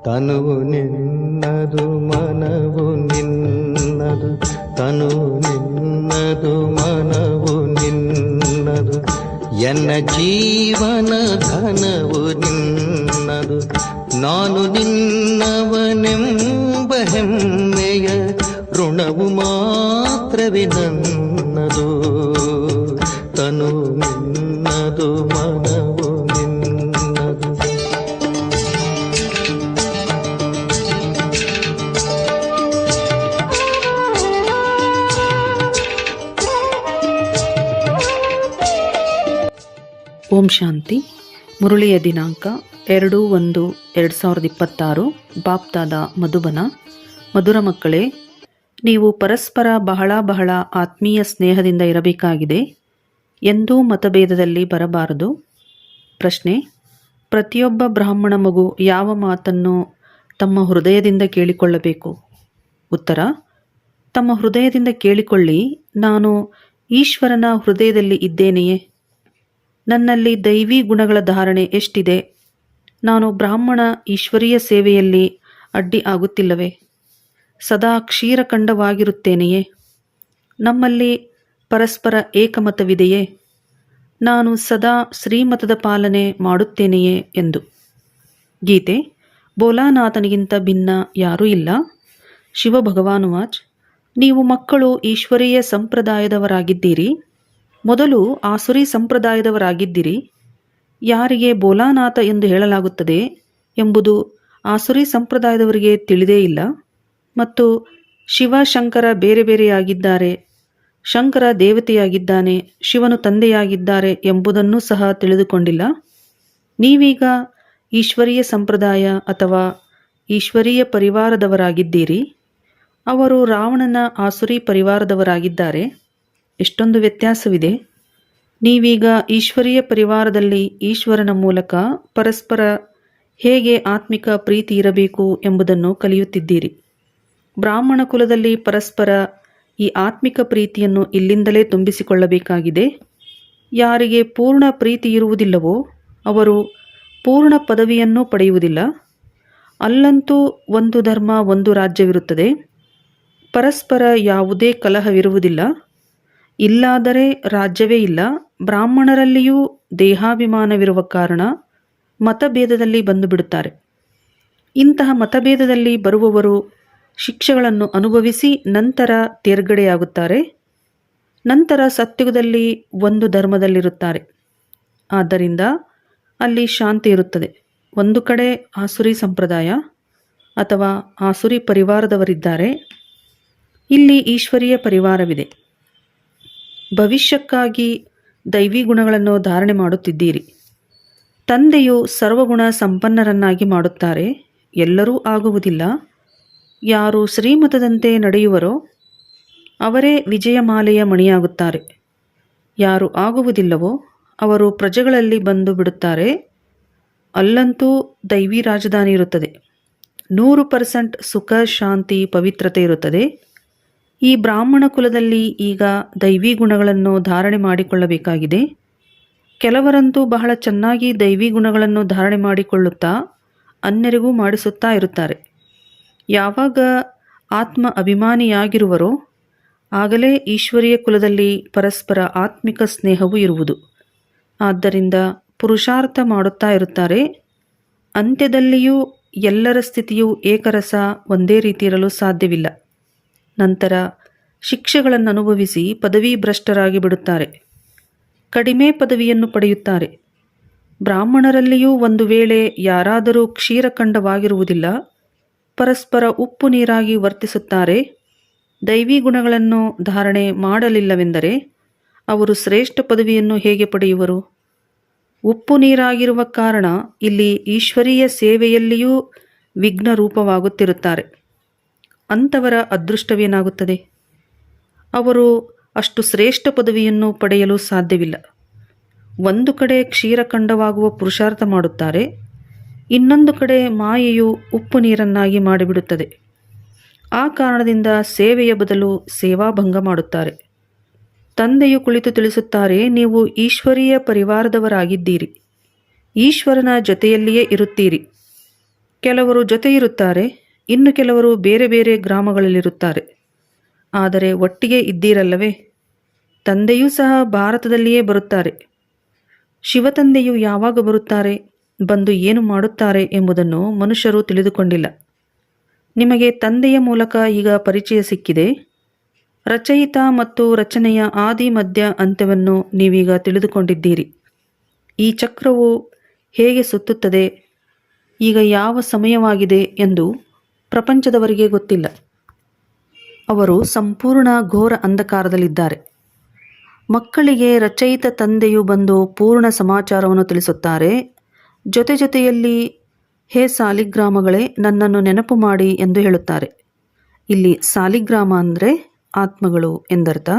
ತನುವು ನಿನ್ನದು ಮನವು ನಿನ್ನದು, ತನುವು ನಿನ್ನದು ಮನವು ನಿನ್ನದು, ಎನ್ನ ಜೀವನ ಘನವು ನಿನ್ನದು. ನಾನು ನಿನ್ನವನೆಂಬ ಹೆಮ್ಮೆಯ ಋಣವು ಮಾತ್ರವೇ ನನ್ನದು. ತನು ನಿನ್ನದು ಮನವು ನಿನ್ನದು. ಓಂ ಶಾಂತಿ. ಮುರಳಿಯ ದಿನಾಂಕ 2/1/2026. ಬಾಪ್ದಾದ ಮಧುಬನ. ಮಧುರ ಮಕ್ಕಳೇ, ನೀವು ಪರಸ್ಪರ ಬಹಳ ಆತ್ಮೀಯ ಸ್ನೇಹದಿಂದ ಇರಬೇಕಾಗಿದೆ. ಎಂದೂ ಮತಭೇದದಲ್ಲಿ ಬರಬಾರದು. ಪ್ರಶ್ನೆ: ಪ್ರತಿಯೊಬ್ಬ ಬ್ರಾಹ್ಮಣ ಮಗು ಯಾವ ಮಾತನ್ನು ತಮ್ಮ ಹೃದಯದಿಂದ ಕೇಳಿಕೊಳ್ಳಬೇಕು? ಉತ್ತರ: ತಮ್ಮ ಹೃದಯದಿಂದ ಕೇಳಿಕೊಳ್ಳಿ, ನಾನು ಈಶ್ವರನ ಹೃದಯದಲ್ಲಿ ಇದ್ದೇನೆಯೇ? ನನ್ನಲ್ಲಿ ದೈವಿ ಗುಣಗಳ ಧಾರಣೆ ಎಷ್ಟಿದೆ? ನಾನು ಬ್ರಾಹ್ಮಣ ಈಶ್ವರೀಯ ಸೇವೆಯಲ್ಲಿ ಅಡ್ಡಿ ಆಗುತ್ತಿಲ್ಲವೇ? ಸದಾ ಕ್ಷೀರಖಂಡವಾಗಿರುತ್ತೇನೆಯೇ? ನಮ್ಮಲ್ಲಿ ಪರಸ್ಪರ ಏಕಮತವಿದೆಯೇ? ನಾನು ಸದಾ ಶ್ರೀಮತದ ಪಾಲನೆ ಮಾಡುತ್ತೇನೆಯೇ ಎಂದು. ಗೀತೆ. ಭೋಲಾನಾಥನಿಗಿಂತ ಭಿನ್ನ ಯಾರೂ ಇಲ್ಲ. ಶಿವಭಗವಾನುವಾಚ್: ನೀವು ಮಕ್ಕಳು ಈಶ್ವರೀಯ ಸಂಪ್ರದಾಯದವರಾಗಿದ್ದೀರಿ. ಮೊದಲು ಆಸುರಿ ಸಂಪ್ರದಾಯದವರಾಗಿದ್ದಿರಿ. ಯಾರಿಗೆ ಭೋಲಾನಾಥ ಎಂದು ಹೇಳಲಾಗುತ್ತದೆ ಎಂಬುದು ಆಸುರಿ ಸಂಪ್ರದಾಯದವರಿಗೆ ತಿಳಿದೇ ಇಲ್ಲ. ಮತ್ತು ಶಿವ ಶಂಕರ ಬೇರೆ ಬೇರೆಯಾಗಿದ್ದಾರೆ. ಶಂಕರ ದೇವತೆಯಾಗಿದ್ದಾನೆ, ಶಿವನು ತಂದೆಯಾಗಿದ್ದಾರೆ ಎಂಬುದನ್ನು ಸಹ ತಿಳಿದುಕೊಂಡಿಲ್ಲ. ನೀವೀಗ ಈಶ್ವರೀಯ ಸಂಪ್ರದಾಯ ಅಥವಾ ಈಶ್ವರೀಯ ಪರಿವಾರದವರಾಗಿದ್ದೀರಿ. ಅವರು ರಾವಣನ ಆಸುರಿ ಪರಿವಾರದವರಾಗಿದ್ದಾರೆ. ಎಷ್ಟೊಂದು ವ್ಯತ್ಯಾಸವಿದೆ. ನೀವೀಗ ಈಶ್ವರೀಯ ಪರಿವಾರದಲ್ಲಿ ಈಶ್ವರನ ಮೂಲಕ ಪರಸ್ಪರ ಹೇಗೆ ಆತ್ಮಿಕ ಪ್ರೀತಿ ಇರಬೇಕು ಎಂಬುದನ್ನು ಕಲಿಯುತ್ತಿದ್ದೀರಿ. ಬ್ರಾಹ್ಮಣ ಕುಲದಲ್ಲಿ ಪರಸ್ಪರ ಈ ಆತ್ಮಿಕ ಪ್ರೀತಿಯನ್ನು ಇಲ್ಲಿಂದಲೇ ತುಂಬಿಸಿಕೊಳ್ಳಬೇಕಾಗಿದೆ. ಯಾರಿಗೆ ಪೂರ್ಣ ಪ್ರೀತಿ ಇರುವುದಿಲ್ಲವೋ ಅವರು ಪೂರ್ಣ ಪದವಿಯನ್ನು ಪಡೆಯುವುದಿಲ್ಲ. ಅಲ್ಲಂತೂ ಒಂದು ಧರ್ಮ, ಒಂದು ರಾಜ್ಯವಿರುತ್ತದೆ. ಪರಸ್ಪರ ಯಾವುದೇ ಕಲಹವಿರುವುದಿಲ್ಲ. ಇಲ್ಲಾದರೆ ರಾಜ್ಯವೇ ಇಲ್ಲ. ಬ್ರಾಹ್ಮಣರಲ್ಲಿಯೂ ದೇಹಾಭಿಮಾನವಿರುವ ಕಾರಣ ಮತಭೇದದಲ್ಲಿ ಬಂದು ಬಿಡುತ್ತಾರೆ. ಇಂತಹ ಮತಭೇದದಲ್ಲಿ ಬರುವವರು ಶಿಕ್ಷೆಗಳನ್ನು ಅನುಭವಿಸಿ ನಂತರ ತೇರ್ಗಡೆಯಾಗುತ್ತಾರೆ. ನಂತರ ಸತ್ಯುಗದಲ್ಲಿ ಒಂದು ಧರ್ಮದಲ್ಲಿರುತ್ತಾರೆ. ಆದ್ದರಿಂದ ಅಲ್ಲಿ ಶಾಂತಿ ಇರುತ್ತದೆ. ಒಂದು ಕಡೆ ಆಸುರಿ ಸಂಪ್ರದಾಯ ಅಥವಾ ಆಸುರಿ ಪರಿವಾರದವರಿದ್ದಾರೆ, ಇಲ್ಲಿ ಈಶ್ವರೀಯ ಪರಿವಾರವಿದೆ. ಭವಿಷ್ಯಕ್ಕಾಗಿ ದೈವಿ ಗುಣಗಳನ್ನು ಧಾರಣೆ ಮಾಡುತ್ತಿದ್ದೀರಿ. ತಂದೆಯು ಸರ್ವಗುಣ ಸಂಪನ್ನರನ್ನಾಗಿ ಮಾಡುತ್ತಾರೆ. ಎಲ್ಲರೂ ಆಗುವುದಿಲ್ಲ. ಯಾರು ಶ್ರೀಮತದಂತೆ ನಡೆಯುವರೋ ಅವರೇ ವಿಜಯಮಾಲೆಯ ಮಣಿಯಾಗುತ್ತಾರೆ. ಯಾರು ಆಗುವುದಿಲ್ಲವೋ ಅವರು ಪ್ರಜೆಗಳಲ್ಲಿ ಬಂದು ಬಿಡುತ್ತಾರೆ. ಅಲ್ಲಂತೂ ದೈವಿ ರಾಜಧಾನಿ ಇರುತ್ತದೆ. 100% ಸುಖ, ಶಾಂತಿ, ಪವಿತ್ರತೆ ಇರುತ್ತದೆ. ಈ ಬ್ರಾಹ್ಮಣ ಕುಲದಲ್ಲಿ ಈಗ ದೈವಿ ಗುಣಗಳನ್ನು ಧಾರಣೆ ಮಾಡಿಕೊಳ್ಳಬೇಕಾಗಿದೆ. ಕೆಲವರಂತೂ ಬಹಳ ಚೆನ್ನಾಗಿ ದೈವಿ ಗುಣಗಳನ್ನು ಧಾರಣೆ ಮಾಡಿಕೊಳ್ಳುತ್ತಾ ಅನ್ಯರಿಗೂ ಮಾಡಿಸುತ್ತಾ ಇರುತ್ತಾರೆ. ಯಾವಾಗ ಆತ್ಮ ಅಭಿಮಾನಿಯಾಗಿರುವರೋ ಆಗಲೇ ಈಶ್ವರೀಯ ಕುಲದಲ್ಲಿ ಪರಸ್ಪರ ಆತ್ಮಿಕ ಸ್ನೇಹವೂ ಇರುವುದು. ಆದ್ದರಿಂದ ಪುರುಷಾರ್ಥ ಮಾಡುತ್ತಾ ಇರುತ್ತಾರೆ. ಅಂತ್ಯದಲ್ಲಿಯೂ ಎಲ್ಲರ ಸ್ಥಿತಿಯು ಏಕರಸ, ಒಂದೇ ರೀತಿ ಇರಲು ಸಾಧ್ಯವಿಲ್ಲ. ನಂತರ ಶಿಕ್ಷೆಗಳನ್ನು ಅನುಭವಿಸಿ ಪದವಿ ಭ್ರಷ್ಟರಾಗಿ ಬಿಡುತ್ತಾರೆ. ಕಡಿಮೆ ಪದವಿಯನ್ನು ಪಡೆಯುತ್ತಾರೆ. ಬ್ರಾಹ್ಮಣರಲ್ಲಿಯೂ ಒಂದು ವೇಳೆ ಯಾರಾದರೂ ಕ್ಷೀರಖಂಡವಾಗಿರುವುದಿಲ್ಲ, ಪರಸ್ಪರ ಉಪ್ಪು ನೀರಾಗಿ ವರ್ತಿಸುತ್ತಾರೆ. ದೈವಿ ಗುಣಗಳನ್ನು ಧಾರಣೆ ಮಾಡಲಿಲ್ಲವೆಂದರೆ ಅವರು ಶ್ರೇಷ್ಠ ಪದವಿಯನ್ನು ಹೇಗೆ ಪಡೆಯುವರು? ಉಪ್ಪು ನೀರಾಗಿರುವ ಕಾರಣ ಇಲ್ಲಿ ಈಶ್ವರೀಯ ಸೇವೆಯಲ್ಲಿಯೂ ವಿಘ್ನ ರೂಪವಾಗುತ್ತಿರುತ್ತಾರೆ. ಅಂಥವರ ಅದೃಷ್ಟವೇನಾಗುತ್ತದೆ? ಅವರು ಅಷ್ಟು ಶ್ರೇಷ್ಠ ಪದವಿಯನ್ನು ಪಡೆಯಲು ಸಾಧ್ಯವಿಲ್ಲ. ಒಂದು ಕಡೆ ಕ್ಷೀರಖಂಡವಾಗುವ ಪುರುಷಾರ್ಥ ಮಾಡುತ್ತಾರೆ, ಇನ್ನೊಂದು ಕಡೆ ಮಾಯೆಯು ಉಪ್ಪು ನೀರನ್ನಾಗಿ ಮಾಡಿಬಿಡುತ್ತದೆ. ಆ ಕಾರಣದಿಂದ ಸೇವೆಯ ಬದಲು ಸೇವಾಭಂಗ ಮಾಡುತ್ತಾರೆ. ತಂದೆಯು ಕುಳಿತು ತಿಳಿಸುತ್ತಾರೆ, ನೀವು ಈಶ್ವರೀಯ ಪರಿವಾರದವರಾಗಿದ್ದೀರಿ. ಈಶ್ವರನ ಜೊತೆಯಲ್ಲಿಯೇ ಇರುತ್ತೀರಿ. ಕೆಲವರು ಜೊತೆ ಇರುತ್ತಾರೆ, ಇನ್ನು ಕೆಲವರು ಬೇರೆ ಬೇರೆ ಗ್ರಾಮಗಳಲ್ಲಿರುತ್ತಾರೆ. ಆದರೆ ಒಟ್ಟಿಗೆ ಇದ್ದೀರಲ್ಲವೇ? ತಂದೆಯೂ ಸಹ ಭಾರತದಲ್ಲಿಯೇ ಬರುತ್ತಾರೆ. ಶಿವತಂದೆಯು ಯಾವಾಗ ಬರುತ್ತಾರೆ, ಬಂದು ಏನು ಮಾಡುತ್ತಾರೆ ಎಂಬುದನ್ನು ಮನುಷ್ಯರು ತಿಳಿದುಕೊಂಡಿಲ್ಲ. ನಿಮಗೆ ತಂದೆಯ ಮೂಲಕ ಈಗ ಪರಿಚಯ ಸಿಕ್ಕಿದೆ. ರಚಯಿತ ಮತ್ತು ರಚನೆಯ ಆದಿ ಮಧ್ಯ ಅಂತ್ಯವನ್ನು ನೀವೀಗ ತಿಳಿದುಕೊಂಡಿದ್ದೀರಿ. ಈ ಚಕ್ರವು ಹೇಗೆ ಸುತ್ತುತ್ತದೆ, ಈಗ ಯಾವ ಸಮಯವಾಗಿದೆ ಎಂದು ಪ್ರಪಂಚದವರಿಗೆ ಗೊತ್ತಿಲ್ಲ. ಅವರು ಸಂಪೂರ್ಣ ಘೋರ ಅಂಧಕಾರದಲ್ಲಿದ್ದಾರೆ. ಮಕ್ಕಳಿಗೆ ರಚಯಿತ ತಂದೆಯು ಬಂದು ಪೂರ್ಣ ಸಮಾಚಾರವನ್ನು ತಿಳಿಸುತ್ತಾರೆ. ಜೊತೆಯಲ್ಲಿ ಹೇ ಸಾಲಿಗ್ರಾಮಗಳೇ, ನನ್ನನ್ನು ನೆನಪು ಮಾಡಿ ಎಂದು ಹೇಳುತ್ತಾರೆ. ಇಲ್ಲಿ ಸಾಲಿಗ್ರಾಮ ಅಂದರೆ ಆತ್ಮಗಳು ಎಂದರ್ಥ.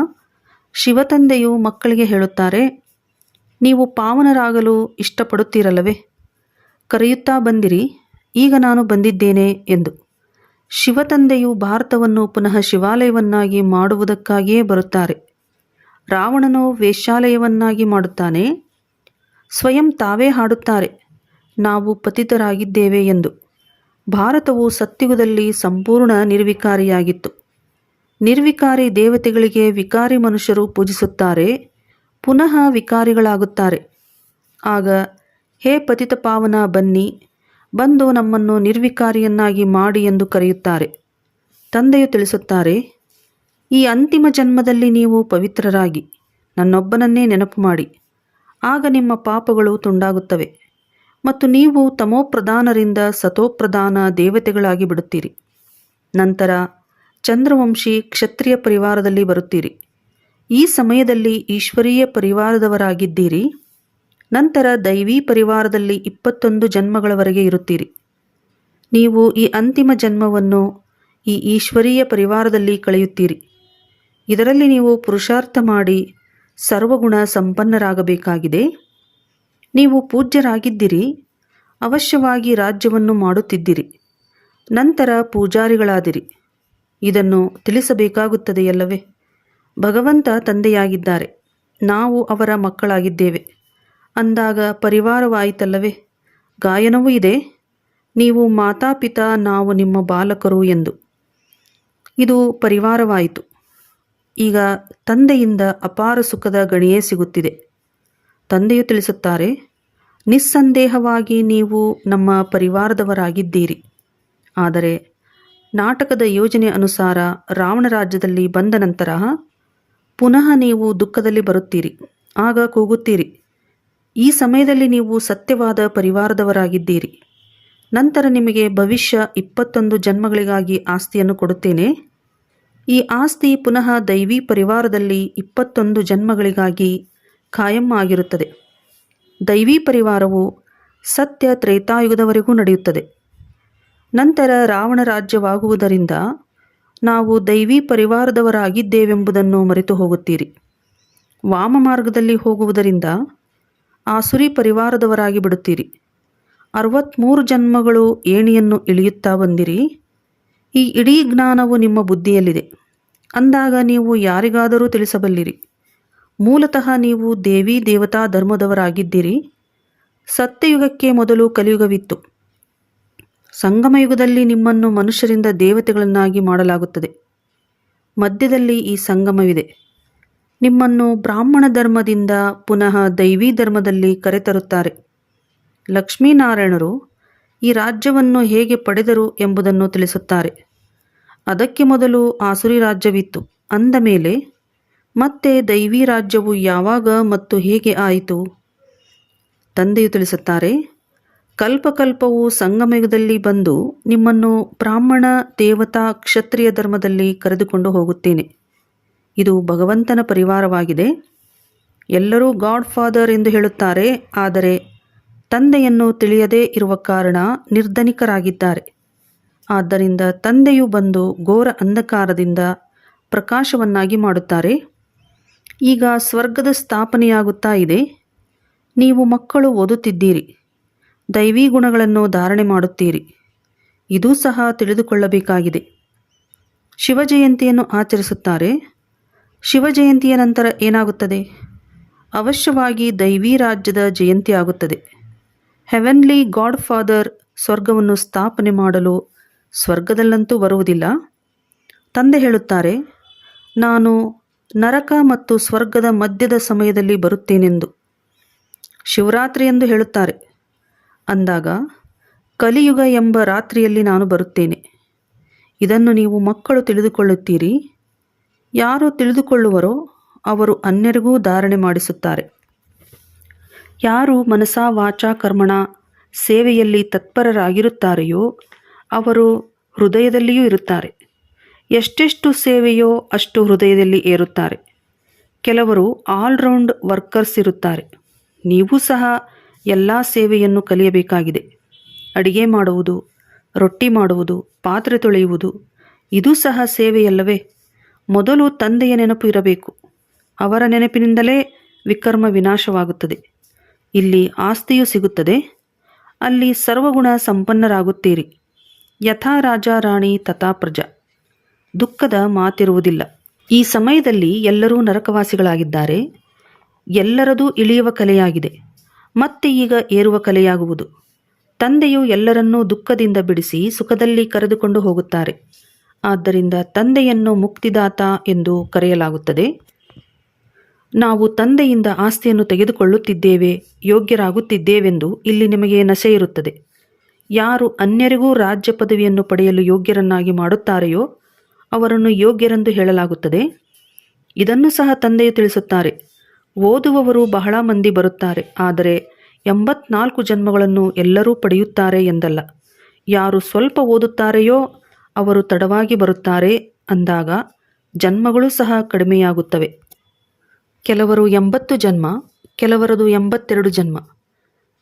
ಶಿವತಂದೆಯು ಮಕ್ಕಳಿಗೆ ಹೇಳುತ್ತಾರೆ, ನೀವು ಪಾವನರಾಗಲು ಇಷ್ಟಪಡುತ್ತೀರಲ್ಲವೇ? ಕರೆಯುತ್ತಾ ಬಂದಿರಿ, ಈಗ ನಾನು ಬಂದಿದ್ದೇನೆ ಎಂದು. ಶಿವತಂದೆಯು ಭಾರತವನ್ನು ಪುನಃ ಶಿವಾಲಯವನ್ನಾಗಿ ಮಾಡುವುದಕ್ಕಾಗಿಯೇ ಬರುತ್ತಾರೆ. ರಾವಣನು ವೇಶ್ಯಾಲಯವನ್ನಾಗಿ ಮಾಡುತ್ತಾನೆ. ಸ್ವಯಂ ತಾವೇ ಹಾಡುತ್ತಾರೆ, ನಾವು ಪತಿತರಾಗಿದ್ದೇವೆ ಎಂದು. ಭಾರತವು ಸತ್ಯುಗದಲ್ಲಿ ಸಂಪೂರ್ಣ ನಿರ್ವಿಕಾರಿಯಾಗಿತ್ತು. ನಿರ್ವಿಕಾರಿ ದೇವತೆಗಳಿಗೆ ವಿಕಾರಿ ಮನುಷ್ಯರು ಪೂಜಿಸುತ್ತಾರೆ, ಪುನಃ ವಿಕಾರಿಗಳಾಗುತ್ತಾರೆ. ಆಗ ಹೇ ಪತಿತ ಪಾವನ, ಬನ್ನಿ, ಬಂದು ನಮ್ಮನ್ನು ನಿರ್ವಿಕಾರಿಯನ್ನಾಗಿ ಮಾಡಿ ಎಂದು ಕರೆಯುತ್ತಾರೆ. ತಂದೆಯು ತಿಳಿಸುತ್ತಾರೆ, ಈ ಅಂತಿಮ ಜನ್ಮದಲ್ಲಿ ನೀವು ಪವಿತ್ರರಾಗಿ ನನ್ನೊಬ್ಬನನ್ನೇ ನೆನಪು ಮಾಡಿ, ಆಗ ನಿಮ್ಮ ಪಾಪಗಳು ತುಂಡಾಗುತ್ತವೆ ಮತ್ತು ನೀವು ತಮೋಪ್ರಧಾನರಿಂದ ಸತೋಪ್ರಧಾನ ದೇವತೆಗಳಾಗಿ ಬಿಡುತ್ತೀರಿ. ನಂತರ ಚಂದ್ರವಂಶಿ ಕ್ಷತ್ರಿಯ ಪರಿವಾರದಲ್ಲಿ ಬರುತ್ತೀರಿ. ಈ ಸಮಯದಲ್ಲಿ ಈಶ್ವರೀಯ ಪರಿವಾರದವರಾಗಿದ್ದೀರಿ. ನಂತರ ದೈವೀ ಪರಿವಾರದಲ್ಲಿ 21 ಜನ್ಮಗಳವರೆಗೆ ಇರುತ್ತೀರಿ. ನೀವು ಈ ಅಂತಿಮ ಜನ್ಮವನ್ನು ಈ ಈಶ್ವರೀಯ ಪರಿವಾರದಲ್ಲಿ ಕಳೆಯುತ್ತೀರಿ. ಇದರಲ್ಲಿ ನೀವು ಪುರುಷಾರ್ಥ ಮಾಡಿ ಸರ್ವಗುಣ ಸಂಪನ್ನರಾಗಬೇಕಾಗಿದೆ. ನೀವು ಪೂಜ್ಯರಾಗಿದ್ದಿರಿ, ಅವಶ್ಯವಾಗಿ ರಾಜ್ಯವನ್ನು ಮಾಡುತ್ತಿದ್ದಿರಿ. ನಂತರ ಪೂಜಾರಿಗಳಾದಿರಿ. ಇದನ್ನು ತಿಳಿಸಬೇಕಾಗುತ್ತದೆಯಲ್ಲವೇ? ಭಗವಂತ ತಂದೆಯಾಗಿದ್ದಾರೆ, ನಾವು ಅವರ ಮಕ್ಕಳಾಗಿದ್ದೇವೆ ಅಂದಾಗ ಪರಿವಾರವಾಯಿತಲ್ಲವೇ? ಗಾಯನವೂ ಇದೆ, ನೀವು ಮಾತಾಪಿತಾ, ನಾವು ನಿಮ್ಮ ಬಾಲಕರು ಎಂದು. ಇದು ಪರಿವಾರವಾಯಿತು. ಈಗ ತಂದೆಯಿಂದ ಅಪಾರ ಸುಖದ ಗಣಿಯೇ ಸಿಗುತ್ತಿದೆ. ತಂದೆಯು ತಿಳಿಸುತ್ತಾರೆ, ನಿಸ್ಸಂದೇಹವಾಗಿ ನೀವು ನಮ್ಮ ಪರಿವಾರದವರಾಗಿದ್ದೀರಿ. ಆದರೆ ನಾಟಕದ ಯೋಜನೆ ಅನುಸಾರ ರಾವಣ ರಾಜ್ಯದಲ್ಲಿ ಬಂದ ನಂತರ ಪುನಃ ನೀವು ದುಃಖದಲ್ಲಿ ಬರುತ್ತೀರಿ. ಆಗ ಕೂಗುತ್ತೀರಿ, ಈ ಸಮಯದಲ್ಲಿ ನೀವು ಸತ್ಯವಾದ ಪರಿವಾರದವರಾಗಿದ್ದೀರಿ. ನಂತರ ನಿಮಗೆ ಭವಿಷ್ಯ 21 ಜನ್ಮಗಳಿಗಾಗಿ ಆಸ್ತಿಯನ್ನು ಕೊಡುತ್ತೇನೆ. ಈ ಆಸ್ತಿ ಪುನಃ ದೈವೀ ಪರಿವಾರದಲ್ಲಿ 21 ಜನ್ಮಗಳಿಗಾಗಿ ಖಾಯಂ ಆಗಿರುತ್ತದೆ. ದೈವೀ ಪರಿವಾರವು ಸತ್ಯ ತ್ರೇತಾಯುಗದವರೆಗೂ ನಡೆಯುತ್ತದೆ. ನಂತರ ರಾವಣ ರಾಜ್ಯವಾಗುವುದರಿಂದ ನಾವು ದೈವೀ ಪರಿವಾರದವರಾಗಿದ್ದೇವೆಂಬುದನ್ನು ಮರೆತು ಹೋಗುತ್ತೀರಿ. ವಾಮ ಮಾರ್ಗದಲ್ಲಿ ಹೋಗುವುದರಿಂದ ಆಸುರಿ ಪರಿವಾರದವರಾಗಿ ಬಿಡುತ್ತೀರಿ. 63 ಜನ್ಮಗಳು ಏಣಿಯನ್ನು ಇಳಿಯುತ್ತಾ ಬಂದಿರಿ. ಈ ಇಡೀ ಜ್ಞಾನವು ನಿಮ್ಮ ಬುದ್ಧಿಯಲ್ಲಿದೆ. ಅಂದಾಗ ನೀವು ಯಾರಿಗಾದರೂ ತಿಳಿಸಬಲ್ಲಿರಿ. ಮೂಲತಃ ನೀವು ದೇವಿ ದೇವತಾ ಧರ್ಮದವರಾಗಿದ್ದೀರಿ. ಸತ್ಯಯುಗಕ್ಕೆ ಮೊದಲು ಕಲಿಯುಗವಿತ್ತು. ಸಂಗಮಯುಗದಲ್ಲಿ ನಿಮ್ಮನ್ನು ಮನುಷ್ಯರಿಂದ ದೇವತೆಗಳನ್ನಾಗಿ ಮಾಡಲಾಗುತ್ತದೆ. ಮಧ್ಯದಲ್ಲಿ ಈ ಸಂಗಮವಿದೆ. ನಿಮ್ಮನ್ನು ಬ್ರಾಹ್ಮಣ ಧರ್ಮದಿಂದ ಪುನಃ ದೈವೀ ಧರ್ಮದಲ್ಲಿ ಕರೆತರುತ್ತಾರೆ. ಲಕ್ಷ್ಮೀನಾರಾಯಣರು ಈ ರಾಜ್ಯವನ್ನು ಹೇಗೆ ಪಡೆದರು ಎಂಬುದನ್ನು ತಿಳಿಸುತ್ತಾರೆ. ಅದಕ್ಕೆ ಮೊದಲು ಆಸುರಿ ರಾಜ್ಯವಿತ್ತು. ಅಂದ ಮೇಲೆ ಮತ್ತೆ ದೈವೀ ರಾಜ್ಯವು ಯಾವಾಗ ಮತ್ತು ಹೇಗೆ ಆಯಿತು? ತಂದೆಯು ತಿಳಿಸುತ್ತಾರೆ, ಕಲ್ಪಕಲ್ಪವು ಸಂಗಮಯುಗದಲ್ಲಿ ಬಂದು ನಿಮ್ಮನ್ನು ಬ್ರಾಹ್ಮಣ, ದೇವತಾ, ಕ್ಷತ್ರಿಯ ಧರ್ಮದಲ್ಲಿ ಕರೆದುಕೊಂಡು ಹೋಗುತ್ತೇನೆ. ಇದು ಭಗವಂತನ ಪರಿವಾರವಾಗಿದೆ. ಎಲ್ಲರೂ ಗಾಡ್ ಫಾದರ್ ಎಂದು ಹೇಳುತ್ತಾರೆ, ಆದರೆ ತಂದೆಯನ್ನು ತಿಳಿಯದೇ ಇರುವ ಕಾರಣ ನಿರ್ಧನಿಕರಾಗಿದ್ದಾರೆ. ಆದ್ದರಿಂದ ತಂದೆಯು ಬಂದು ಘೋರ ಅಂಧಕಾರದಿಂದ ಪ್ರಕಾಶವನ್ನಾಗಿ ಮಾಡುತ್ತಾರೆ. ಈಗ ಸ್ವರ್ಗದ ಸ್ಥಾಪನೆಯಾಗುತ್ತಾ ಇದೆ. ನೀವು ಮಕ್ಕಳು ಓದುತ್ತಿದ್ದೀರಿ, ದೈವೀ ಗುಣಗಳನ್ನು ಧಾರಣೆ ಮಾಡುತ್ತೀರಿ. ಇದೂ ಸಹ ತಿಳಿದುಕೊಳ್ಳಬೇಕಾಗಿದೆ. ಶಿವಜಯಂತಿಯನ್ನು ಆಚರಿಸುತ್ತಾರೆ. ಶಿವಜಯಂತಿಯ ನಂತರ ಏನಾಗುತ್ತದೆ? ಅವಶ್ಯವಾಗಿ ದೈವೀ ರಾಜ್ಯದ ಜಯಂತಿ ಆಗುತ್ತದೆ. ಹೆವೆನ್ಲಿ ಗಾಡ್ ಫಾದರ್ ಸ್ವರ್ಗವನ್ನು ಸ್ಥಾಪನೆ ಮಾಡಲು ಸ್ವರ್ಗದಲ್ಲಂತೂ ಬರುವುದಿಲ್ಲ. ತಂದೆ ಹೇಳುತ್ತಾರೆ, ನಾನು ನರಕ ಮತ್ತು ಸ್ವರ್ಗದ ಮಧ್ಯದ ಸಮಯದಲ್ಲಿ ಬರುತ್ತೇನೆಂದು. ಶಿವರಾತ್ರಿ ಎಂದು ಹೇಳುತ್ತಾರೆ. ಅಂದಾಗ ಕಲಿಯುಗ ಎಂಬ ರಾತ್ರಿಯಲ್ಲಿ ನಾನು ಬರುತ್ತೇನೆ. ಇದನ್ನು ನೀವು ಮಕ್ಕಳು ತಿಳಿದುಕೊಳ್ಳುತ್ತೀರಿ. ಯಾರು ತಿಳಿದುಕೊಳ್ಳುವರೋ ಅವರು ಅನ್ಯರಿಗೂ ಧಾರಣೆ ಮಾಡಿಸುತ್ತಾರೆ. ಯಾರು ಮನಸಾ ವಾಚಾ ಕರ್ಮಣ ಸೇವೆಯಲ್ಲಿ ತತ್ಪರರಾಗಿರುತ್ತಾರೆಯೋ ಅವರು ಹೃದಯದಲ್ಲಿಯೂ ಇರುತ್ತಾರೆ. ಎಷ್ಟೆಷ್ಟು ಸೇವೆಯೋ ಅಷ್ಟು ಹೃದಯದಲ್ಲಿ ಏರುತ್ತಾರೆ. ಕೆಲವರು ಆಲ್ರೌಂಡ್ ವರ್ಕರ್ಸ್ ಇರುತ್ತಾರೆ. ನೀವು ಸಹ ಎಲ್ಲ ಸೇವೆಯನ್ನು ಕಲಿಯಬೇಕಾಗಿದೆ. ಅಡಿಗೆ ಮಾಡುವುದು, ರೊಟ್ಟಿ ಮಾಡುವುದು, ಪಾತ್ರೆ ತೊಳೆಯುವುದು, ಇದು ಸಹ ಸೇವೆಯಲ್ಲವೇ? ಮೊದಲು ತಂದೆಯ ನೆನಪು ಇರಬೇಕು. ಅವರ ನೆನಪಿನಿಂದಲೇ ವಿಕರ್ಮ ವಿನಾಶವಾಗುತ್ತದೆ. ಇಲ್ಲಿ ಆಸ್ತಿಯೂ ಸಿಗುತ್ತದೆ. ಅಲ್ಲಿ ಸರ್ವಗುಣ ಸಂಪನ್ನರಾಗುತ್ತೀರಿ. ಯಥಾ ರಾಜ ರಾಣಿ ತಥಾ ಪ್ರಜಾ. ದುಃಖದ ಮಾತಿರುವುದಿಲ್ಲ. ಈ ಸಮಯದಲ್ಲಿ ಎಲ್ಲರೂ ನರಕವಾಸಿಗಳಾಗಿದ್ದಾರೆ. ಎಲ್ಲರದೂ ಇಳಿಯುವ ಕಲೆಯಾಗಿದೆ. ಮತ್ತೆ ಈಗ ಏರುವ ಕಲೆಯಾಗುವುದು. ತಂದೆಯು ಎಲ್ಲರನ್ನೂ ದುಃಖದಿಂದ ಬಿಡಿಸಿ ಸುಖದಲ್ಲಿ ಕರೆದುಕೊಂಡು ಹೋಗುತ್ತಾರೆ. ಆದ್ದರಿಂದ ತಂದೆಯನ್ನು ಮುಕ್ತಿದಾತ ಎಂದು ಕರೆಯಲಾಗುತ್ತದೆ. ನಾವು ತಂದೆಯಿಂದ ಆಸ್ತಿಯನ್ನು ತೆಗೆದುಕೊಳ್ಳುತ್ತಿದ್ದೇವೆ, ಯೋಗ್ಯರಾಗುತ್ತಿದ್ದೇವೆಂದು ಇಲ್ಲಿ ನಿಮಗೆ ನಶೆ ಇರುತ್ತದೆ. ಯಾರು ಅನ್ಯರಿಗೂ ರಾಜ್ಯ ಪದವಿಯನ್ನು ಪಡೆಯಲು ಯೋಗ್ಯರನ್ನಾಗಿ ಮಾಡುತ್ತಾರೆಯೋ ಅವರನ್ನು ಯೋಗ್ಯರೆಂದು ಹೇಳಲಾಗುತ್ತದೆ. ಇದನ್ನು ಸಹ ತಂದೆಯು ತಿಳಿಸುತ್ತಾರೆ. ಓದುವವರು ಬಹಳ ಮಂದಿ ಬರುತ್ತಾರೆ, ಆದರೆ 84 ಜನ್ಮಗಳನ್ನು ಎಲ್ಲರೂ ಪಡೆಯುತ್ತಾರೆ ಎಂದಲ್ಲ. ಯಾರು ಸ್ವಲ್ಪ ಓದುತ್ತಾರೆಯೋ ಅವರು ತಡವಾಗಿ ಬರುತ್ತಾರೆ. ಅಂದಾಗ ಜನ್ಮಗಳು ಸಹ ಕಡಿಮೆಯಾಗುತ್ತವೆ. ಕೆಲವರು 80 ಜನ್ಮ, ಕೆಲವರದು 82 ಜನ್ಮ.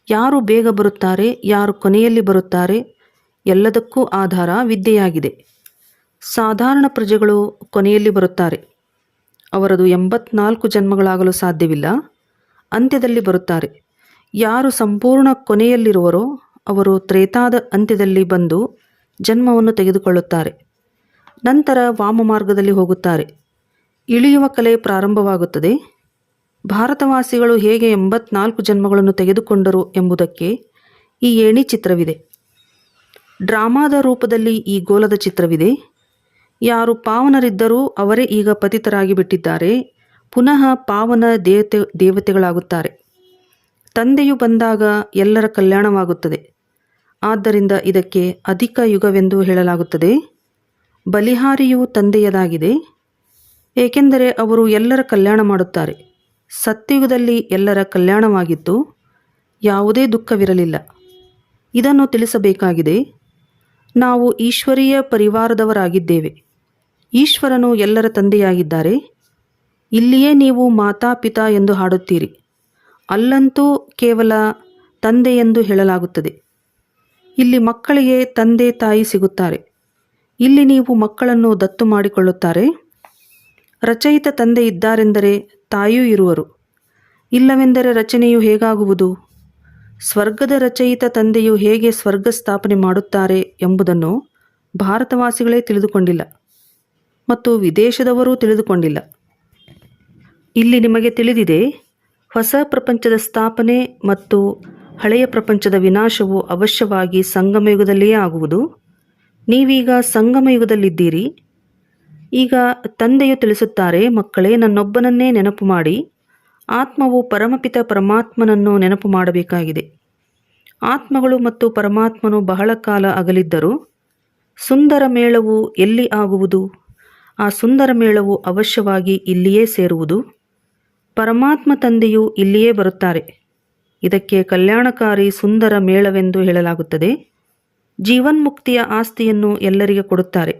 ಯಾರು ಬೇಗ ಬರುತ್ತಾರೆ, ಯಾರು ಕೊನೆಯಲ್ಲಿ ಬರುತ್ತಾರೆ, ಎಲ್ಲದಕ್ಕೂ ಆಧಾರ ವಿದ್ಯೆಯಾಗಿದೆ. ಸಾಧಾರಣ ಪ್ರಜೆಗಳು ಕೊನೆಯಲ್ಲಿ ಬರುತ್ತಾರೆ. ಅವರದು 84 ಜನ್ಮಗಳಾಗಲು ಸಾಧ್ಯವಿಲ್ಲ. ಅಂತ್ಯದಲ್ಲಿ ಬರುತ್ತಾರೆ. ಯಾರು ಸಂಪೂರ್ಣ ಕೊನೆಯಲ್ಲಿರುವರೋ ಅವರು ತ್ರೇತಾದ ಅಂತ್ಯದಲ್ಲಿ ಬಂದು ಜನ್ಮವನ್ನು ತೆಗೆದುಕೊಳ್ಳುತ್ತಾರೆ. ನಂತರ ವಾಮ ಮಾರ್ಗದಲ್ಲಿ ಹೋಗುತ್ತಾರೆ. ಇಳಿಯುವ ಕಲೆ ಪ್ರಾರಂಭವಾಗುತ್ತದೆ. ಭಾರತವಾಸಿಗಳು ಹೇಗೆ 84 ಜನ್ಮಗಳನ್ನು ತೆಗೆದುಕೊಂಡರು ಎಂಬುದಕ್ಕೆ ಈ ಏಣಿ ಚಿತ್ರವಿದೆ. ಡ್ರಾಮಾದ ರೂಪದಲ್ಲಿ ಈ ಗೋಲದ ಚಿತ್ರವಿದೆ. ಯಾರು ಪಾವನರಿದ್ದರೂ ಅವರೇ ಈಗ ಪತಿತರಾಗಿ ಬಿಟ್ಟಿದ್ದಾರೆ. ಪುನಃ ಪಾವನ ದೇವತೆಗಳಾಗುತ್ತಾರೆ. ತಂದೆಯು ಬಂದಾಗ ಎಲ್ಲರ ಕಲ್ಯಾಣವಾಗುತ್ತದೆ. ಆದ್ದರಿಂದ ಇದಕ್ಕೆ ಅಧಿಕ ಯುಗವೆಂದು ಹೇಳಲಾಗುತ್ತದೆ. ಬಲಿಹಾರಿಯು ತಂದೆಯದಾಗಿದೆ, ಏಕೆಂದರೆ ಅವರು ಎಲ್ಲರ ಕಲ್ಯಾಣ ಮಾಡುತ್ತಾರೆ. ಸತ್ಯಯುಗದಲ್ಲಿ ಎಲ್ಲರ ಕಲ್ಯಾಣವಾಗಿತ್ತು, ಯಾವುದೇ ದುಃಖವಿರಲಿಲ್ಲ. ಇದನ್ನು ತಿಳಿಸಬೇಕಾಗಿದೆ. ನಾವು ಈಶ್ವರೀಯ ಪರಿವಾರದವರಾಗಿದ್ದೇವೆ. ಈಶ್ವರನು ಎಲ್ಲರ ತಂದೆಯಾಗಿದ್ದಾರೆ. ಇಲ್ಲಿಯೇ ನೀವು ಮಾತಾಪಿತಾ ಎಂದು ಹಾಡುತ್ತೀರಿ. ಅಲ್ಲಂತೂ ಕೇವಲ ತಂದೆ ಎಂದು ಹೇಳಲಾಗುತ್ತದೆ. ಇಲ್ಲಿ ಮಕ್ಕಳಿಗೆ ತಂದೆ ತಾಯಿ ಸಿಗುತ್ತಾರೆ. ಇಲ್ಲಿ ನೀವು ಮಕ್ಕಳನ್ನು ದತ್ತು ಮಾಡಿಕೊಳ್ಳುತ್ತಾರೆ. ರಚಯಿತ ತಂದೆ ಇದ್ದಾರೆಂದರೆ ತಾಯಿಯೂ ಇರುವರು. ಇಲ್ಲವೆಂದರೆ ರಚನೆಯು ಹೇಗಾಗುವುದು? ಸ್ವರ್ಗದ ರಚಯಿತ ತಂದೆಯು ಹೇಗೆ ಸ್ವರ್ಗ ಸ್ಥಾಪನೆ ಮಾಡುತ್ತಾರೆ ಎಂಬುದನ್ನು ಭಾರತವಾಸಿಗಳೇ ತಿಳಿದುಕೊಂಡಿಲ್ಲ ಮತ್ತು ವಿದೇಶದವರೂ ತಿಳಿದುಕೊಂಡಿಲ್ಲ. ಇಲ್ಲಿ ನಿಮಗೆ ತಿಳಿದಿದೆ, ಹೊಸ ಪ್ರಪಂಚದ ಸ್ಥಾಪನೆ ಮತ್ತು ಹಳೆಯ ಪ್ರಪಂಚದ ವಿನಾಶವು ಅವಶ್ಯವಾಗಿ ಸಂಗಮಯುಗದಲ್ಲಿಯೇ ಆಗುವುದು. ನೀವೀಗ ಸಂಗಮಯುಗದಲ್ಲಿದ್ದೀರಿ. ಈಗ ತಂದೆಯು ತಿಳಿಸುತ್ತಾರೆ, ಮಕ್ಕಳೇ, ನನ್ನೊಬ್ಬನನ್ನೇ ನೆನಪು ಮಾಡಿ. ಆತ್ಮವು ಪರಮಪಿತ ಪರಮಾತ್ಮನನ್ನು ನೆನಪು ಮಾಡಬೇಕಾಗಿದೆ. ಆತ್ಮಗಳು ಮತ್ತು ಪರಮಾತ್ಮನು ಬಹಳ ಕಾಲ ಅಗಲಿದ್ದರು. ಸುಂದರ ಮೇಳವು ಎಲ್ಲಿ ಆಗುವುದು? ಆ ಸುಂದರ ಮೇಳವು ಅವಶ್ಯವಾಗಿ ಇಲ್ಲಿಯೇ ಸೇರುವುದು. ಪರಮಾತ್ಮ ತಂದೆಯು ಇಲ್ಲಿಯೇ ಬರುತ್ತಾರೆ. ಇದಕ್ಕೆ ಕಲ್ಯಾಣಕಾರಿ ಸುಂದರ ಮೇಳವೆಂದು ಹೇಳಲಾಗುತ್ತದೆ. ಜೀವನ್ಮುಕ್ತಿಯ ಆಸ್ತಿಯನ್ನು ಎಲ್ಲರಿಗೆ ಕೊಡುತ್ತಾರೆ.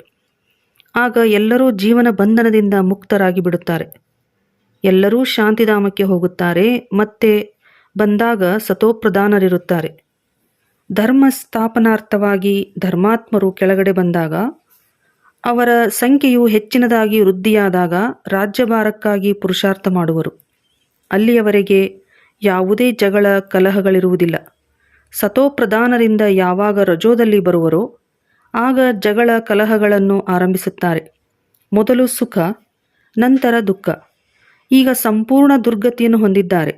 ಆಗ ಎಲ್ಲರೂ ಜೀವನ ಬಂಧನದಿಂದ ಮುಕ್ತರಾಗಿ ಬಿಡುತ್ತಾರೆ. ಎಲ್ಲರೂ ಶಾಂತಿಧಾಮಕ್ಕೆ ಹೋಗುತ್ತಾರೆ. ಮತ್ತೆ ಬಂದಾಗ ಸತೋಪ್ರಧಾನರಿರುತ್ತಾರೆ. ಧರ್ಮ ಸ್ಥಾಪನಾರ್ಥವಾಗಿ ಧರ್ಮಾತ್ಮರು ಕೆಳಗಡೆ ಬಂದಾಗ, ಅವರ ಸಂಖ್ಯೆಯು ಹೆಚ್ಚಿನದಾಗಿ ವೃದ್ಧಿಯಾದಾಗ ರಾಜ್ಯಭಾರಕ್ಕಾಗಿ ಪುರುಷಾರ್ಥ ಮಾಡುವರು. ಅಲ್ಲಿಯವರೆಗೆ ಯಾವುದೇ ಜಗಳ ಕಲಹಗಳಿರುವುದಿಲ್ಲ. ಸತೋಪ್ರಧಾನರಿಂದ ಯಾವಾಗ ರಜೋದಲ್ಲಿ ಬರುವರೋ ಆಗ ಜಗಳ ಕಲಹಗಳನ್ನು ಆರಂಭಿಸುತ್ತಾರೆ. ಮೊದಲು ಸುಖ, ನಂತರ ದುಃಖ. ಈಗ ಸಂಪೂರ್ಣ ದುರ್ಗತಿಯನ್ನು ಹೊಂದಿದ್ದಾರೆ.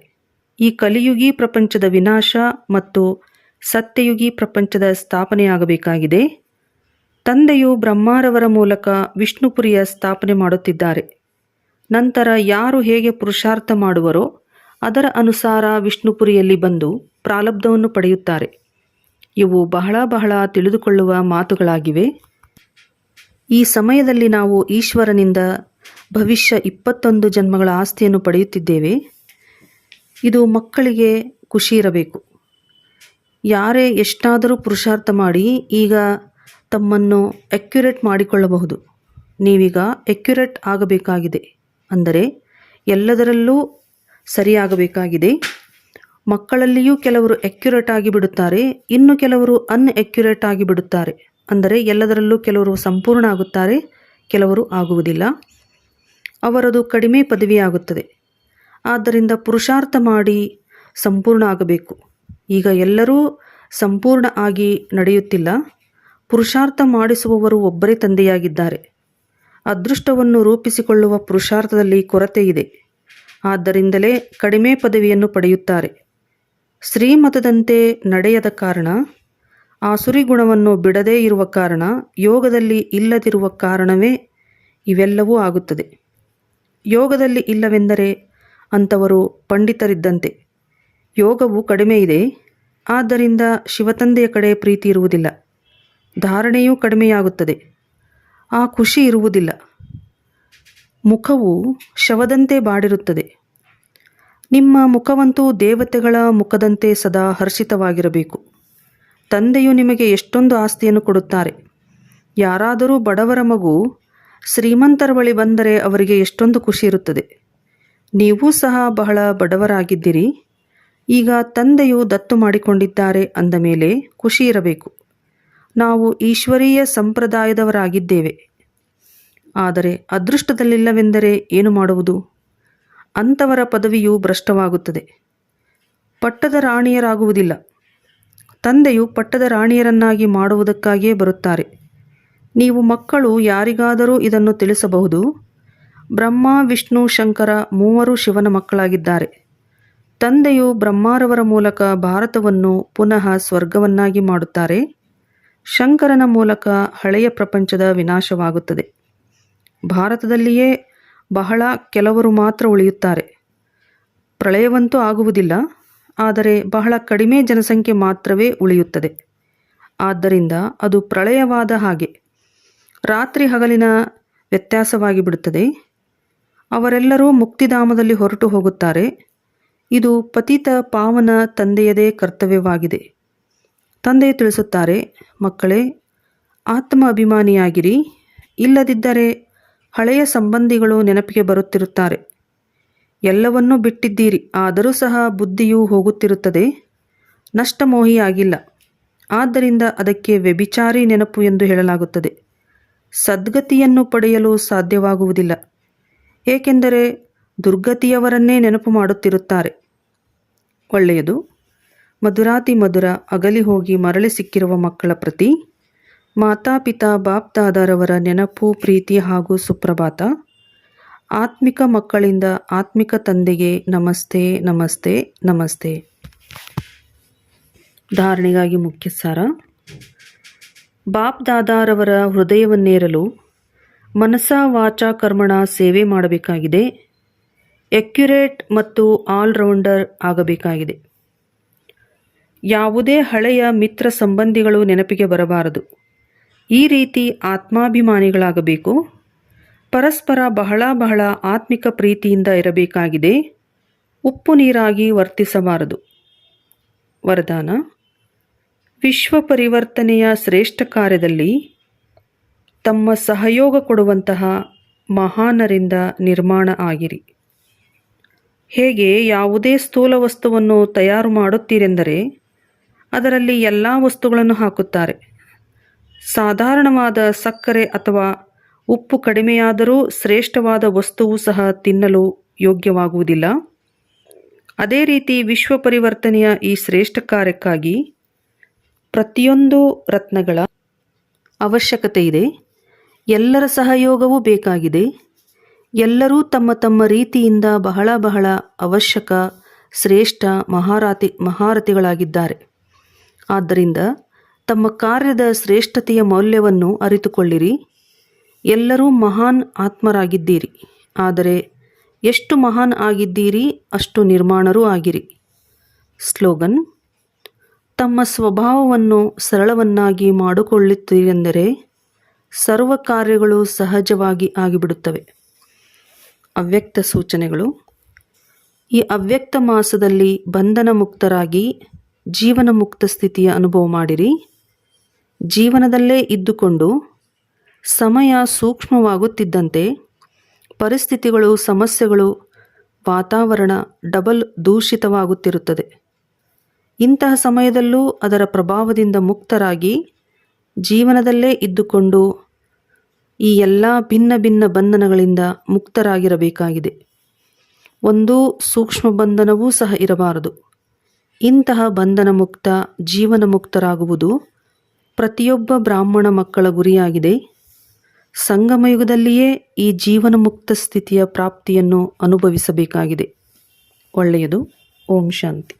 ಈ ಕಲಿಯುಗಿ ಪ್ರಪಂಚದ ವಿನಾಶ ಮತ್ತು ಸತ್ಯಯುಗಿ ಪ್ರಪಂಚದ ಸ್ಥಾಪನೆಯಾಗಬೇಕಾಗಿದೆ. ತಂದೆಯು ಬ್ರಹ್ಮಾರವರ ಮೂಲಕ ವಿಷ್ಣುಪುರಿಯ ಸ್ಥಾಪನೆ ಮಾಡುತ್ತಿದ್ದಾರೆ. ನಂತರ ಯಾರು ಹೇಗೆ ಪುರುಷಾರ್ಥ ಮಾಡುವರೋ ಅದರ ಅನುಸಾರ ವಿಷ್ಣುಪುರಿಯಲ್ಲಿ ಬಂದು ಪ್ರಾರಬ್ಧವನ್ನು ಪಡೆಯುತ್ತಾರೆ. ಇವು ಬಹಳ ಬಹಳ ತಿಳಿದುಕೊಳ್ಳುವ ಮಾತುಗಳಾಗಿವೆ. ಈ ಸಮಯದಲ್ಲಿ ನಾವು ಈಶ್ವರನಿಂದ ಭವಿಷ್ಯ 21 ಜನ್ಮಗಳ ಆಸ್ತಿಯನ್ನು ಪಡೆಯುತ್ತಿದ್ದೇವೆ. ಇದು ಮಕ್ಕಳಿಗೆ ಖುಷಿ ಇರಬೇಕು. ಯಾರೇ ಎಷ್ಟಾದರೂ ಪುರುಷಾರ್ಥ ಮಾಡಿ ಈಗ ತಮ್ಮನ್ನು ಅಕ್ಯುರೇಟ್ ಮಾಡಿಕೊಳ್ಳಬಹುದು. ನೀವೀಗ ಅಕ್ಯುರೇಟ್ ಆಗಬೇಕಾಗಿದೆ, ಅಂದರೆ ಎಲ್ಲದರಲ್ಲೂ ಸರಿಯಾಗಬೇಕಾಗಿದೆ. ಮಕ್ಕಳಲ್ಲಿಯೂ ಕೆಲವರು ಅಕ್ಯುರೇಟ್ ಆಗಿಬಿಡುತ್ತಾರೆ, ಇನ್ನು ಕೆಲವರು ಅನ್ಅಕ್ಯುರೇಟ್ ಆಗಿಬಿಡುತ್ತಾರೆ. ಅಂದರೆ ಎಲ್ಲದರಲ್ಲೂ ಕೆಲವರು ಸಂಪೂರ್ಣ ಆಗುತ್ತಾರೆ, ಕೆಲವರು ಆಗುವುದಿಲ್ಲ. ಅವರದು ಕಡಿಮೆ ಪದವಿಯಾಗುತ್ತದೆ. ಆದ್ದರಿಂದ ಪುರುಷಾರ್ಥ ಮಾಡಿ ಸಂಪೂರ್ಣ ಆಗಬೇಕು. ಈಗ ಎಲ್ಲರೂ ಸಂಪೂರ್ಣ ಆಗಿ ನಡೆಯುತ್ತಿಲ್ಲ. ಪುರುಷಾರ್ಥ ಮಾಡಿಸುವವರು ಒಬ್ಬರೇ ತಂದೆಯಾಗಿದ್ದಾರೆ. ಅದೃಷ್ಟವನ್ನು ರೂಪಿಸಿಕೊಳ್ಳುವ ಪುರುಷಾರ್ಥದಲ್ಲಿ ಕೊರತೆ ಇದೆ. ಆದ್ದರಿಂದಲೇ ಕಡಿಮೆ ಪದವಿಯನ್ನು ಪಡೆಯುತ್ತಾರೆ. ಶ್ರೀಮತದಂತೆ ನಡೆಯದ ಕಾರಣ, ಆಸುರಿ ಗುಣವನ್ನು ಬಿಡದೇ ಇರುವ ಕಾರಣ, ಯೋಗದಲ್ಲಿ ಇಲ್ಲದಿರುವ ಕಾರಣವೇ ಇವೆಲ್ಲವೂ ಆಗುತ್ತದೆ. ಯೋಗದಲ್ಲಿ ಇಲ್ಲವೆಂದರೆ ಅಂಥವರು ಪಂಡಿತರಿದ್ದಂತೆ. ಯೋಗವು ಕಡಿಮೆ ಇದೆ, ಆದ್ದರಿಂದ ಶಿವತಂದೆಯ ಕಡೆ ಪ್ರೀತಿ ಇರುವುದಿಲ್ಲ. ಧಾರಣೆಯೂ ಕಡಿಮೆಯಾಗುತ್ತದೆ, ಆ ಖುಷಿ ಇರುವುದಿಲ್ಲ. ಮುಖವು ಶವದಂತೆ ಬಾಡಿರುತ್ತದೆ. ನಿಮ್ಮ ಮುಖವಂತೂ ದೇವತೆಗಳ ಮುಖದಂತೆ ಸದಾ ಹರ್ಷಿತವಾಗಿರಬೇಕು. ತಂದೆಯು ನಿಮಗೆ ಎಷ್ಟೊಂದು ಆಸ್ತಿಯನ್ನು ಕೊಡುತ್ತಾರೆ. ಯಾರಾದರೂ ಬಡವರ ಮಗು ಶ್ರೀಮಂತರ ಬಳಿ ಬಂದರೆ ಅವರಿಗೆ ಎಷ್ಟೊಂದು ಖುಷಿ ಇರುತ್ತದೆ. ನೀವೂ ಸಹ ಬಹಳ ಬಡವರಾಗಿದ್ದೀರಿ. ಈಗ ತಂದೆಯು ದತ್ತು ಮಾಡಿಕೊಂಡಿದ್ದಾರೆ ಅಂದ ಮೇಲೆ ಖುಷಿ ಇರಬೇಕು. ನಾವು ಈಶ್ವರೀಯ ಸಂಪ್ರದಾಯದವರಾಗಿದ್ದೇವೆ. ಆದರೆ ಅದೃಷ್ಟದಲ್ಲಿಲ್ಲವೆಂದರೆ ಏನು ಮಾಡುವುದು? ಅಂಥವರ ಪದವಿಯು ಭ್ರಷ್ಟವಾಗುತ್ತದೆ. ಪಟ್ಟದ ರಾಣಿಯರಾಗುವುದಿಲ್ಲ. ತಂದೆಯು ಪಟ್ಟದ ರಾಣಿಯರನ್ನಾಗಿ ಮಾಡುವುದಕ್ಕಾಗಿಯೇ ಬರುತ್ತಾರೆ. ನೀವು ಮಕ್ಕಳು ಯಾರಿಗಾದರೂ ಇದನ್ನು ತಿಳಿಸಬಹುದು. ಬ್ರಹ್ಮ, ವಿಷ್ಣು, ಶಂಕರ ಮೂವರು ಶಿವನ ಮಕ್ಕಳಾಗಿದ್ದಾರೆ. ತಂದೆಯು ಬ್ರಹ್ಮಾರವರ ಮೂಲಕ ಭಾರತವನ್ನು ಪುನಃ ಸ್ವರ್ಗವನ್ನಾಗಿ ಮಾಡುತ್ತಾರೆ. ಶಂಕರನ ಮೂಲಕ ಹಳೆಯ ಪ್ರಪಂಚದ ವಿನಾಶವಾಗುತ್ತದೆ. ಭಾರತದಲ್ಲಿಯೇ ಬಹಳ ಕೆಲವರು ಮಾತ್ರ ಉಳಿಯುತ್ತಾರೆ. ಪ್ರಳಯವಂತೂ ಆಗುವುದಿಲ್ಲ, ಆದರೆ ಬಹಳ ಕಡಿಮೆ ಜನಸಂಖ್ಯೆ ಮಾತ್ರವೇ ಉಳಿಯುತ್ತದೆ. ಆದ್ದರಿಂದ ಅದು ಪ್ರಳಯವಾದ ಹಾಗೆ ರಾತ್ರಿ ಹಗಲಿನ ವ್ಯತ್ಯಾಸವಾಗಿ ಬಿಡುತ್ತದೆ. ಅವರೆಲ್ಲರೂ ಮುಕ್ತಿಧಾಮದಲ್ಲಿ ಹೊರಟು ಹೋಗುತ್ತಾರೆ. ಇದು ಪತಿತ ಪಾವನ ತಂದೆಯದೇ ಕರ್ತವ್ಯವಾಗಿದೆ. ತಂದೆಯು ತಿಳಿಸುತ್ತಾರೆ, ಮಕ್ಕಳೇ, ಆತ್ಮ ಅಭಿಮಾನಿಯಾಗಿರಿ. ಇಲ್ಲದಿದ್ದರೆ ಹಳೆಯ ಸಂಬಂಧಿಗಳು ನೆನಪಿಗೆ ಬರುತ್ತಿರುತ್ತಾರೆ. ಎಲ್ಲವನ್ನೂ ಬಿಟ್ಟಿದ್ದೀರಿ, ಆದರೂ ಸಹ ಬುದ್ಧಿಯು ಹೋಗುತ್ತಿರುತ್ತದೆ. ನಷ್ಟಮೋಹಿಯಾಗಿಲ್ಲ. ಆದ್ದರಿಂದ ಅದಕ್ಕೆ ವ್ಯಭಿಚಾರಿ ನೆನಪು ಎಂದು ಹೇಳಲಾಗುತ್ತದೆ. ಸದ್ಗತಿಯನ್ನು ಪಡೆಯಲು ಸಾಧ್ಯವಾಗುವುದಿಲ್ಲ, ಏಕೆಂದರೆ ದುರ್ಗತಿಯವರನ್ನೇ ನೆನಪು ಮಾಡುತ್ತಿರುತ್ತಾರೆ. ಒಳ್ಳೆಯದು. ಮಧುರಾತಿ ಮಧುರ ಅಗಲಿ ಹೋಗಿ ಮರಳಿ ಸಿಕ್ಕಿರುವ ಮಕ್ಕಳ ಪ್ರತಿ ಮಾತಾಪಿತಾ ಬಾಪ್ದಾದರವರ ನೆನಪು, ಪ್ರೀತಿ ಹಾಗೂ ಸುಪ್ರಭಾತ. ಆತ್ಮಿಕ ಮಕ್ಕಳಿಂದ ಆತ್ಮಿಕ ತಂದೆಗೆ ನಮಸ್ತೆ ನಮಸ್ತೆ ನಮಸ್ತೆ. ಧಾರಣೆಗಾಗಿ ಮುಖ್ಯ ಸಾರ. ಬಾಪ್ದಾದಾರವರ ಹೃದಯವನ್ನೇರಲು ಮನಸ ವಾಚ ಕರ್ಮಣ ಸೇವೆ ಮಾಡಬೇಕಾಗಿದೆ. ಎಕ್ಯುರೇಟ್ ಮತ್ತು ಆಲ್ರೌಂಡರ್ ಆಗಬೇಕಾಗಿದೆ. ಯಾವುದೇ ಹಳೆಯ ಮಿತ್ರ ಸಂಬಂಧಿಗಳು ನೆನಪಿಗೆ ಬರಬಾರದು. ಈ ರೀತಿ ಆತ್ಮಾಭಿಮಾನಿಗಳಾಗಬೇಕು. ಪರಸ್ಪರ ಬಹಳ ಬಹಳ ಆತ್ಮಿಕ ಪ್ರೀತಿಯಿಂದ ಇರಬೇಕಾಗಿದೆ. ಉಪ್ಪು ನೀರಾಗಿ ವರ್ತಿಸಬಾರದು. ವರದಾನ: ವಿಶ್ವ ಪರಿವರ್ತನೆಯ ಶ್ರೇಷ್ಠ ಕಾರ್ಯದಲ್ಲಿ ತಮ್ಮ ಸಹಯೋಗ ಕೊಡುವಂತಹ ಮಹಾನರಿಂದ ನಿರ್ಮಾಣ ಆಗಿರಿ. ಹೇಗೆ ಯಾವುದೇ ಸ್ಥೂಲ ವಸ್ತುವನ್ನು ತಯಾರು ಮಾಡುತ್ತೀರೆಂದರೆ ಅದರಲ್ಲಿ ಎಲ್ಲ ವಸ್ತುಗಳನ್ನು ಹಾಕುತ್ತಾರೆ. ಸಾಧಾರಣವಾದ ಸಕ್ಕರೆ ಅಥವಾ ಉಪ್ಪು ಕಡಿಮೆಯಾದರೂ ಶ್ರೇಷ್ಠವಾದ ವಸ್ತುವು ಸಹ ತಿನ್ನಲು ಯೋಗ್ಯವಾಗುವುದಿಲ್ಲ. ಅದೇ ರೀತಿ ವಿಶ್ವ ಪರಿವರ್ತನೆಯ ಈ ಶ್ರೇಷ್ಠ ಕಾರ್ಯಕ್ಕಾಗಿ ಪ್ರತಿಯೊಂದು ರತ್ನಗಳ ಅವಶ್ಯಕತೆ ಇದೆ. ಎಲ್ಲರ ಸಹಯೋಗವೂ ಬೇಕಾಗಿದೆ. ಎಲ್ಲರೂ ತಮ್ಮ ತಮ್ಮ ರೀತಿಯಿಂದ ಬಹಳ ಬಹಳ ಅವಶ್ಯಕ ಶ್ರೇಷ್ಠ ಮಹಾರಥಿಗಳಾಗಿದ್ದಾರೆ. ಆದ್ದರಿಂದ ತಮ್ಮ ಕಾರ್ಯದ ಶ್ರೇಷ್ಠತೆಯ ಮೌಲ್ಯವನ್ನು ಅರಿತುಕೊಳ್ಳಿರಿ. ಎಲ್ಲರೂ ಮಹಾನ್ ಆತ್ಮರಾಗಿದ್ದೀರಿ, ಆದರೆ ಎಷ್ಟು ಮಹಾನ್ ಆಗಿದ್ದೀರಿ ಅಷ್ಟು ನಿರ್ಮಾಣರೂ ಆಗಿರಿ. ಸ್ಲೋಗನ್: ತಮ್ಮ ಸ್ವಭಾವವನ್ನು ಸರಳವನ್ನಾಗಿ ಮಾಡಿಕೊಳ್ಳುತ್ತೀರೆಂದರೆ ಸರ್ವ ಕಾರ್ಯಗಳು ಸಹಜವಾಗಿ ಆಗಿಬಿಡುತ್ತವೆ. ಅವ್ಯಕ್ತ ಸೂಚನೆಗಳು: ಈ ಅವ್ಯಕ್ತ ಮಾಸದಲ್ಲಿ ಬಂಧನ ಮುಕ್ತರಾಗಿ ಜೀವನ ಮುಕ್ತ ಸ್ಥಿತಿಯ ಅನುಭವ ಮಾಡಿರಿ. ಜೀವನದಲ್ಲೇ ಇದ್ದುಕೊಂಡು ಸಮಯ ಸೂಕ್ಷ್ಮವಾಗುತ್ತಿದ್ದಂತೆ ಪರಿಸ್ಥಿತಿಗಳು, ಸಮಸ್ಯೆಗಳು, ವಾತಾವರಣ ಡಬಲ್ ದೂಷಿತವಾಗುತ್ತಿರುತ್ತದೆ. ಇಂತಹ ಸಮಯದಲ್ಲೂ ಅದರ ಪ್ರಭಾವದಿಂದ ಮುಕ್ತರಾಗಿ ಜೀವನದಲ್ಲೇ ಇದ್ದುಕೊಂಡು ಈ ಎಲ್ಲ ಭಿನ್ನ ಭಿನ್ನ ಬಂಧನಗಳಿಂದ ಮುಕ್ತರಾಗಿರಬೇಕಾಗಿದೆ. ಒಂದು ಸೂಕ್ಷ್ಮ ಬಂಧನವೂ ಸಹ ಇರಬಾರದು. ಇಂತಹ ಬಂಧನ ಮುಕ್ತ, ಜೀವನ ಮುಕ್ತರಾಗುವುದು ಪ್ರತಿಯೊಬ್ಬ ಬ್ರಾಹ್ಮಣ ಮಕ್ಕಳ ಗುರಿಯಾಗಿದೆ. ಸಂಗಮಯುಗದಲ್ಲಿಯೇ ಈ ಜೀವನ ಮುಕ್ತ ಸ್ಥಿತಿಯ ಪ್ರಾಪ್ತಿಯನ್ನು ಅನುಭವಿಸಬೇಕಾಗಿದೆ. ಒಳ್ಳೆಯದು. ಓಂ ಶಾಂತಿ.